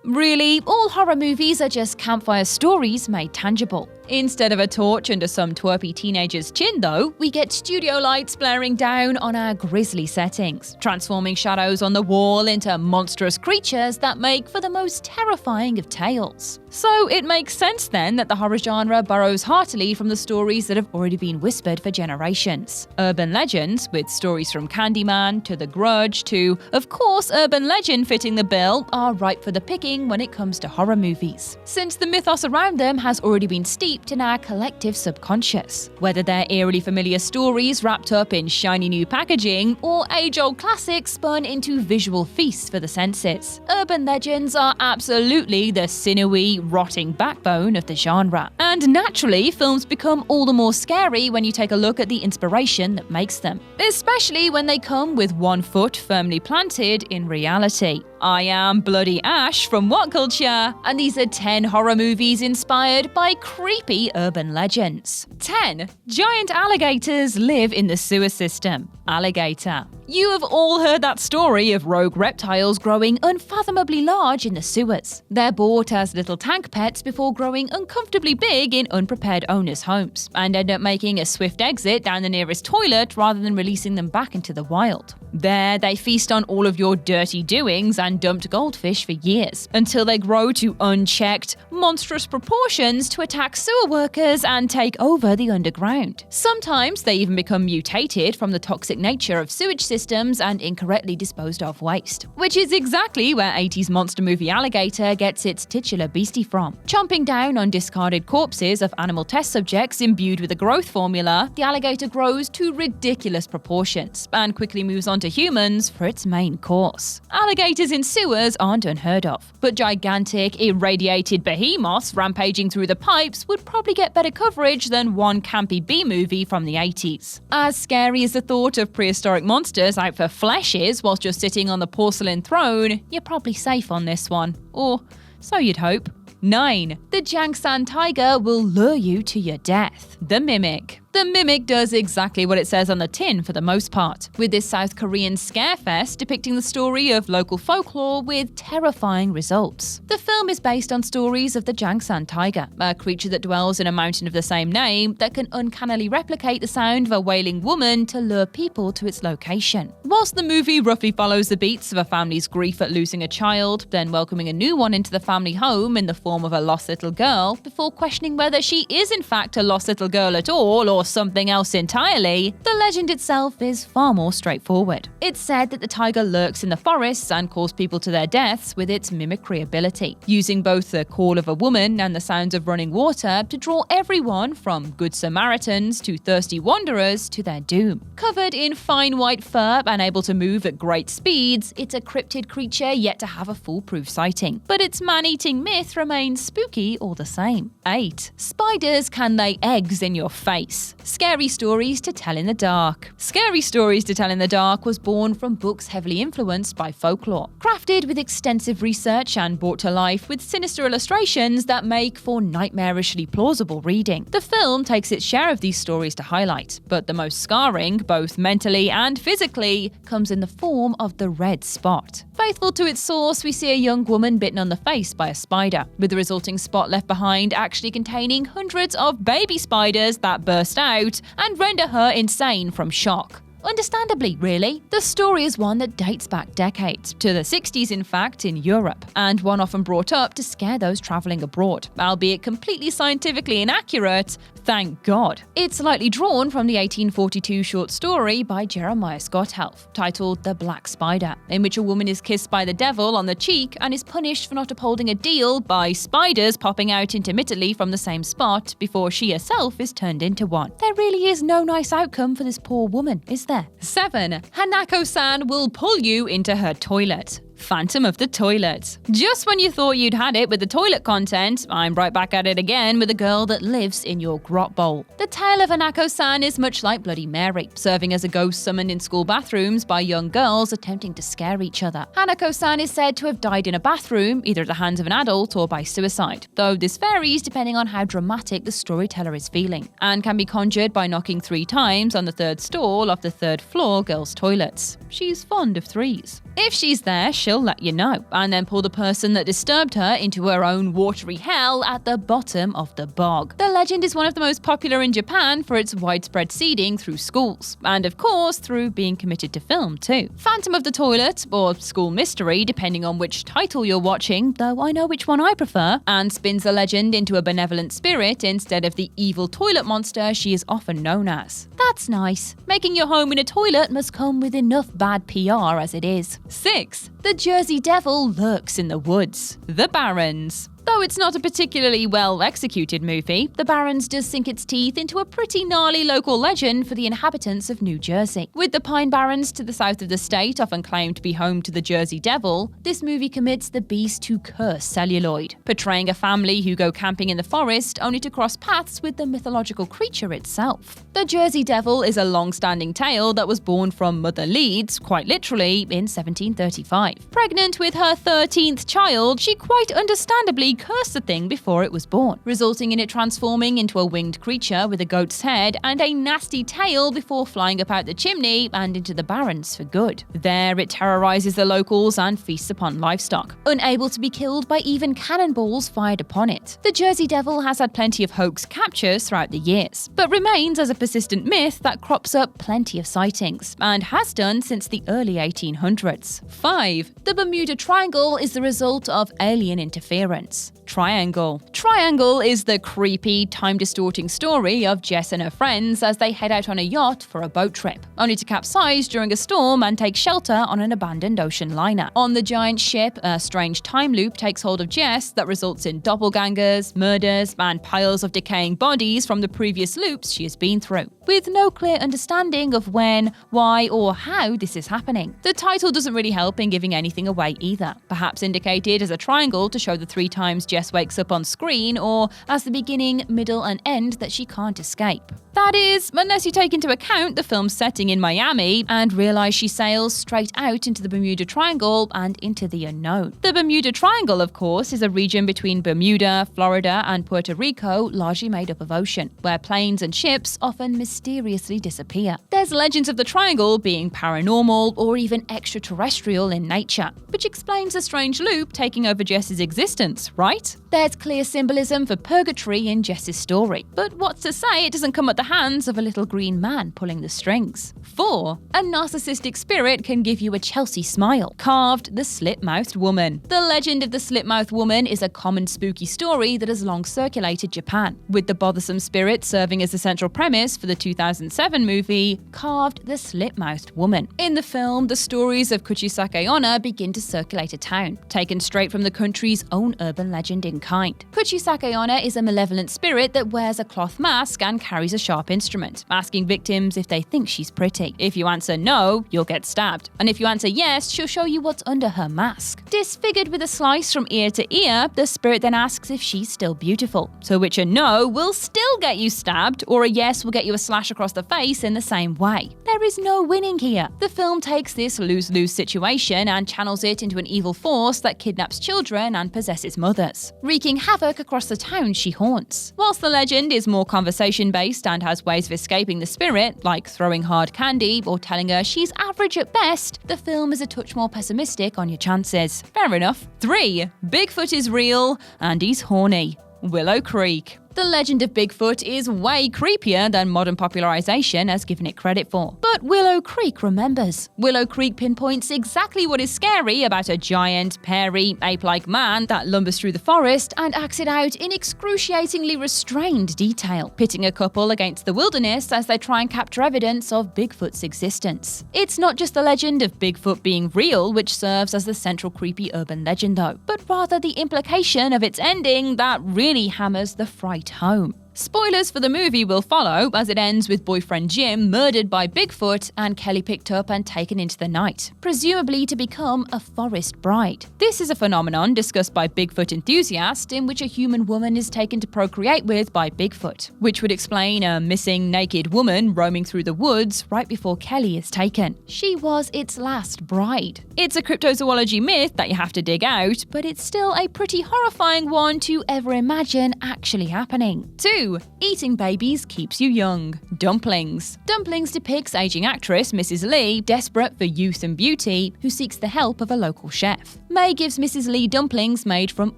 Really, all horror movies are just campfire stories made tangible. Instead of a torch under some twerpy teenager's chin, though, we get studio lights blaring down on our grisly settings, transforming shadows on the wall into monstrous creatures that make for the most terrifying of tales. So it makes sense then that the horror genre borrows heartily from the stories that have already been whispered for generations. Urban legends, with stories from Candyman to The Grudge to, of course, urban legend fitting the bill, are ripe for the picking when it comes to horror movies, since the mythos around them has already been steeped in our collective subconscious. Whether they're eerily familiar stories wrapped up in shiny new packaging, or age-old classics spun into visual feasts for the senses, urban legends are absolutely the sinewy, rotting backbone of the genre. And naturally, films become all the more scary when you take a look at the inspiration that makes them, especially when they come with one foot firmly planted in reality. I am Bloody Ash from What Culture, and these are 10 horror movies inspired by creepy urban legends. 10. Giant alligators live in the sewer system. Alligator. You have all heard that story of rogue reptiles growing unfathomably large in the sewers. They're bought as little tank pets before growing uncomfortably big in unprepared owners' homes, and end up making a swift exit down the nearest toilet rather than releasing them back into the wild. There, they feast on all of your dirty doings and dumped goldfish for years, until they grow to unchecked, monstrous proportions to attack sewer workers and take over the underground. Sometimes they even become mutated from the toxic nature of sewage systems and incorrectly disposed of waste, which is exactly where 80s monster movie Alligator gets its titular beastie from. Chomping down on discarded corpses of animal test subjects imbued with a growth formula, the alligator grows to ridiculous proportions and quickly moves on to humans for its main course. Alligators in sewers aren't unheard of, but gigantic, irradiated behemoths rampaging through the pipes would probably get better coverage than one campy B-movie from the 80s. As scary as the thought of prehistoric monsters out for flesh is whilst you're sitting on the porcelain throne, you're probably safe on this one. Or so you'd hope. 9. The Jangsan tiger will lure you to your death. The Mimic. The Mimic does exactly what it says on the tin for the most part, with this South Korean scarefest depicting the story of local folklore with terrifying results. The film is based on stories of the Jangsan tiger, a creature that dwells in a mountain of the same name that can uncannily replicate the sound of a wailing woman to lure people to its location. Whilst the movie roughly follows the beats of a family's grief at losing a child, then welcoming a new one into the family home in the form of a lost little girl, before questioning whether she is in fact a lost little girl at all or something else entirely, the legend itself is far more straightforward. It's said that the tiger lurks in the forests and calls people to their deaths with its mimicry ability, using both the call of a woman and the sounds of running water to draw everyone from good Samaritans to thirsty wanderers to their doom. Covered in fine white fur and able to move at great speeds, it's a cryptid creature yet to have a foolproof sighting. But its man-eating myth remains spooky all the same. 8. Spiders can lay eggs in your face. Scary Stories to Tell in the Dark. Scary Stories to Tell in the Dark was born from books heavily influenced by folklore, crafted with extensive research and brought to life with sinister illustrations that make for nightmarishly plausible reading. The film takes its share of these stories to highlight, but the most scarring, both mentally and physically, comes in the form of the red spot. Faithful to its source, we see a young woman bitten on the face by a spider, with the resulting spot left behind actually containing hundreds of baby spiders that burst out and render her insane from shock. Understandably, really. The story is one that dates back decades, to the 60s in fact, in Europe, and one often brought up to scare those travelling abroad, albeit completely scientifically inaccurate, thank God. It's lightly drawn from the 1842 short story by Jeremiah Scott Helf, titled The Black Spider, in which a woman is kissed by the devil on the cheek and is punished for not upholding a deal by spiders popping out intermittently from the same spot before she herself is turned into one. There really is no nice outcome for this poor woman, is there? 7. Hanako-san will pull you into her toilet. Phantom of the Toilet. Just when you thought you'd had it with the toilet content, I'm right back at it again with a girl that lives in your grot bowl. The tale of Hanako-san is much like Bloody Mary, serving as a ghost summoned in school bathrooms by young girls attempting to scare each other. Hanako-san is said to have died in a bathroom, either at the hands of an adult or by suicide, though this varies depending on how dramatic the storyteller is feeling, and can be conjured by knocking 3 times on the 3rd stall of the 3rd floor girls' toilets. She's fond of 3s. If she's there, she'll let you know, and then pull the person that disturbed her into her own watery hell at the bottom of the bog. The legend is one of the most popular in Japan for its widespread seeding through schools, and of course through being committed to film too. Phantom of the Toilet, or School Mystery depending on which title you're watching, though I know which one I prefer, and spins the legend into a benevolent spirit instead of the evil toilet monster she is often known as. That's nice. Making your home in a toilet must come with enough bad PR as it is. 6. The Jersey Devil lurks in the woods. The Barrens. Though it's not a particularly well-executed movie, The Barrens does sink its teeth into a pretty gnarly local legend for the inhabitants of New Jersey. With the Pine Barrens to the south of the state often claimed to be home to the Jersey Devil, this movie commits the beast to curse celluloid, portraying a family who go camping in the forest only to cross paths with the mythological creature itself. The Jersey Devil is a long-standing tale that was born from Mother Leeds, quite literally, in 1735. Pregnant with her 13th child, she quite understandably cursed the thing before it was born, resulting in it transforming into a winged creature with a goat's head and a nasty tail before flying up out the chimney and into the Barrens for good. There it terrorizes the locals and feasts upon livestock, unable to be killed by even cannonballs fired upon it. The Jersey Devil has had plenty of hoax captures throughout the years, but remains as a persistent myth that crops up plenty of sightings, and has done since the early 1800s. 5. The Bermuda Triangle is the result of alien interference. Triangle. Triangle is the creepy, time-distorting story of Jess and her friends as they head out on a yacht for a boat trip, only to capsize during a storm and take shelter on an abandoned ocean liner. On the giant ship, a strange time loop takes hold of Jess that results in doppelgangers, murders, and piles of decaying bodies from the previous loops she has been through, with no clear understanding of when, why, or how this is happening. The title doesn't really help in giving anything away either, perhaps indicated as a triangle to show the 3 times Jess wakes up on screen, or as the beginning, middle, and end that she can't escape. That is, unless you take into account the film's setting in Miami and realize she sails straight out into the Bermuda Triangle and into the unknown. The Bermuda Triangle, of course, is a region between Bermuda, Florida, and Puerto Rico, largely made up of ocean, where planes and ships often mysteriously disappear. There's legends of the triangle being paranormal or even extraterrestrial in nature, which explains the strange loop taking over Jess's existence, right? There's clear symbolism for purgatory in Jess's story, but what's to say it doesn't come at the hands of a little green man pulling the strings? 4. A narcissistic spirit can give you a Chelsea smile. Carved the Slit-Mouthed Woman. The legend of the Slit-Mouthed Woman is a common spooky story that has long circulated Japan, with the bothersome spirit serving as the central premise for the 2007 movie Carved the Slit-Mouthed Woman. In the film, the stories of Kuchisake Onna begin to circulate a town, taken straight from the country's own urban legend in kind. Kuchisake Onna is a malevolent spirit that wears a cloth mask and carries a sharp instrument, asking victims if they think she's pretty. If you answer no, you'll get stabbed. And if you answer yes, she'll show you what's under her mask. Disfigured with a slice from ear to ear, the spirit then asks if she's still beautiful, to which a no will still get you stabbed, or a yes will get you a slash across the face in the same way. There is no winning here. The film takes this lose-lose situation and channels it into an evil force that kidnaps children and possesses mothers, wreaking havoc across the town she haunts. Whilst the legend is more conversation-based and has ways of escaping the spirit, like throwing hard candy or telling her she's average at best, the film is a touch more pessimistic on your chances. Fair enough. 3. Bigfoot is real and he's horny. Willow Creek. The legend of Bigfoot is way creepier than modern popularization has given it credit for. But Willow Creek remembers. Willow Creek pinpoints exactly what is scary about a giant, hairy, ape-like man that lumbers through the forest and acts it out in excruciatingly restrained detail, pitting a couple against the wilderness as they try and capture evidence of Bigfoot's existence. It's not just the legend of Bigfoot being real which serves as the central creepy urban legend though, but rather the implication of its ending that really hammers the fright home. Spoilers for the movie will follow, as it ends with boyfriend Jim murdered by Bigfoot and Kelly picked up and taken into the night, presumably to become a forest bride. This is a phenomenon discussed by Bigfoot enthusiasts in which a human woman is taken to procreate with by Bigfoot, which would explain a missing naked woman roaming through the woods right before Kelly is taken. She was its last bride. It's a cryptozoology myth that you have to dig out, but it's still a pretty horrifying one to ever imagine actually happening. 2. 2. Eating babies keeps you young. Dumplings. Dumplings depicts aging actress Mrs. Lee, desperate for youth and beauty, who seeks the help of a local chef. May gives Mrs. Lee dumplings made from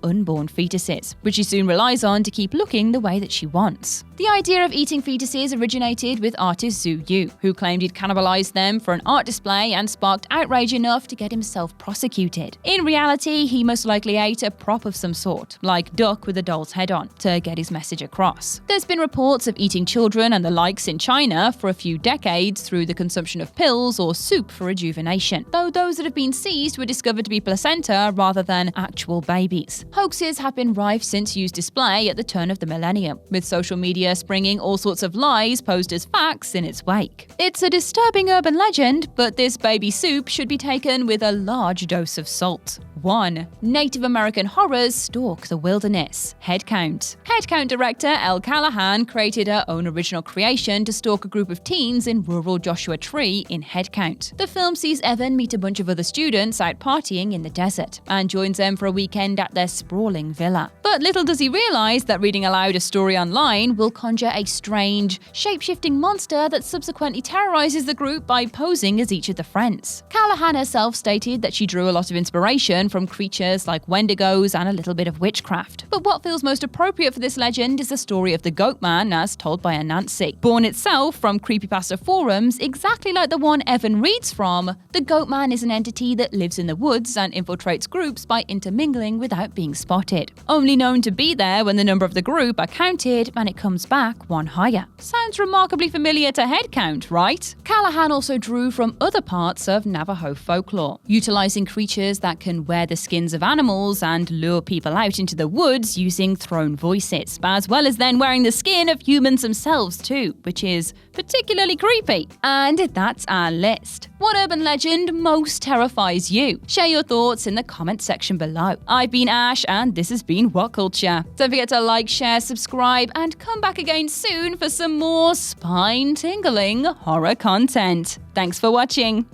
unborn fetuses, which she soon relies on to keep looking the way that she wants. The idea of eating fetuses originated with artist Zhu Yu, who claimed he'd cannibalized them for an art display and sparked outrage enough to get himself prosecuted. In reality, he most likely ate a prop of some sort, like duck with a doll's head on, to get his message across. There's been reports of eating children and the likes in China for a few decades through the consumption of pills or soup for rejuvenation, though those that have been seized were discovered to be placenta rather than actual babies. Hoaxes have been rife since Yu's display at the turn of the millennium, with social media springing all sorts of lies posed as facts in its wake. It's a disturbing urban legend, but this baby soup should be taken with a large dose of salt. 1. Native American horrors stalk the wilderness. Headcount. Headcount director Elle Callahan created her own original creation to stalk a group of teens in rural Joshua Tree in Headcount. The film sees Evan meet a bunch of other students out partying in the desert and joins them for a weekend at their sprawling villa. But little does he realize that reading aloud a story online will conjure a strange, shape-shifting monster that subsequently terrorizes the group by posing as each of the friends. Callahan herself stated that she drew a lot of inspiration from creatures like wendigos and a little bit of witchcraft. But what feels most appropriate for this legend is the story of the Goat Man as told by Anansi. Born itself from creepypasta forums, exactly like the one Evan reads from, the Goat Man is an entity that lives in the woods and infiltrates groups by intermingling without being spotted. Only known to be there when the number of the group are counted and it comes back one higher. Sounds remarkably familiar to Headcount, right? Callahan also drew from other parts of Navajo folklore, utilizing creatures that can wear the skins of animals and lure people out into the woods using thrown voices, as well as then wearing the skin of humans themselves too, which is particularly creepy. And that's our list. What urban legend most terrifies you? Share your thoughts in the comment section below. I've been Ash and this has been What Culture. Don't forget to like, share, subscribe and come back again soon for some more spine-tingling horror content. Thanks for watching.